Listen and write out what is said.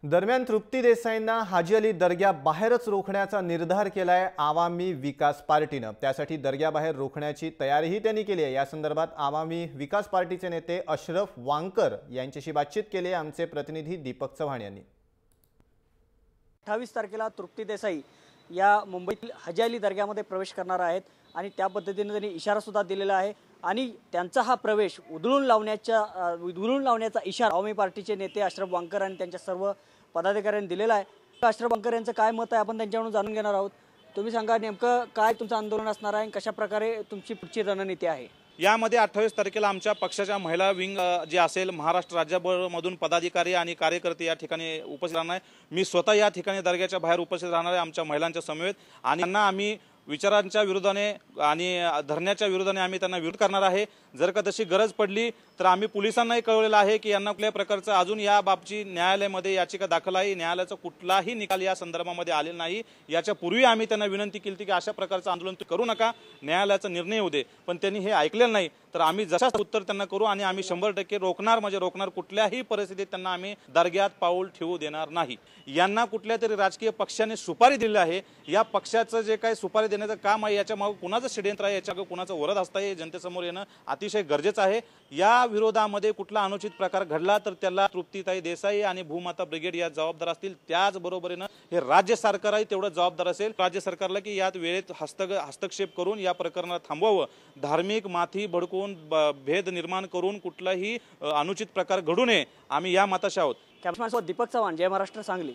दरम्यान तृप्ती देसाईंना हाजी अली दर्ग्याबाहेरच रोखण्याचा निर्धार केलाय आवामी विकास पार्टीनं। त्यासाठी दर्ग्याबाहेर रोखण्याची तयारीही त्यांनी केली आहे। या संदर्भात आवामी विकास पार्टीचे नेते अशरफ वांकर यांच्याशी बातचीत केली आहे आमचे प्रतिनिधी दीपक चव्हाण यांनी। 28 तारखेला तृप्ती देसाई या मुंबईतील हाजी अली दर्ग्यामध्ये प्रवेश करणार आहेत आणि त्या पद्धतीने त्यांनी इशारा सुद्धा दिलेला आहे आणि त्यांचा हा प्रवेश उधळून लावण्याचा इशारा आवामी पार्टीचे नेते अशरफ वांकर आणि त्यांच्या सर्व पदाधिकाऱ्यांनी दिलेला आहे। अशरफ वांकर यांचं काय मत आहे आपण त्यांच्याकडून जाणून घेणार आहोत। तुम्ही सांगा नेमकं काय तुमचं आंदोलन असणार आहे आणि कशा प्रकारे तुमची पुढची रणनीती आहे। यामध्ये 28 तारखेला आमच्या पक्षाच्या महिला विंग जे असेल महाराष्ट्र राज्यभरमधून पदाधिकारी आणि कार्यकर्ते या ठिकाणी उपस्थित राहणार आहे। मी स्वतः या ठिकाणी दर्ग्याच्या बाहेर उपस्थित राहणार आहे आमच्या महिलांच्या समवेत आणि त्यांना आम्ही विचारांच्या विरोधाने आणि धरण्याच्या विरोधाने आम्ही त्यांना विरोध करणार आहे। जर का तशी गरज पडली तर आम्ही पोलिसांनाही कळवलेलं आहे की यांना कुठल्या प्रकारचं अजून या बाबतची न्यायालयामध्ये याचिका दाखल आहे। न्यायालयाचा कुठलाही निकाल या संदर्भामध्ये आलेला नाही। याच्या पूर्वी आम्ही त्यांना विनंती केली की अशा प्रकारचं आंदोलन करू नका, न्यायालयाचा निर्णय होऊ दे, पण त्यांनी हे ऐकलेलं नाही। तर आम्ही जसं उत्तर त्यांना करू आणि आम्ही 100% रोखणार, म्हणजे रोखणार। कुठल्याही परिस्थितीत त्यांना आम्ही दर्ग्यात पाऊल ठेवू देणार नाही। यांना कुठल्या तरी राजकीय पक्षाने सुपारी दिली आहे, या पक्षाचं जे काही सुपारी देण्याचं काम आहे याच्या मागे कुणाचं षडयंत्र आहे, याच्या मागे कुणाचा वरद असतं हे जनतेसमोर येणं अतिशय गरजेचं आहे। या विरोधामध्ये कुठला अनुचित प्रकार घडला तर त्याला तृप्तीताई देसाई आणि भूमाता ब्रिगेड या जबाबदार असतील। त्याचबरोबरीनं हे राज्य सरकारही तेवढं जबाबदार असेल। राज्य सरकारला की यात वेळेत हस्तक्षेप करून या प्रकरणाला थांबवावं। धार्मिक माथी भडकून भेद निर्माण करून कुठलाही अनुचित प्रकार घडू नये, आम्ही या मताशी आहोत। कॅमेरामॅन दीपक चव्हाण, जय महाराष्ट्र, सांगली।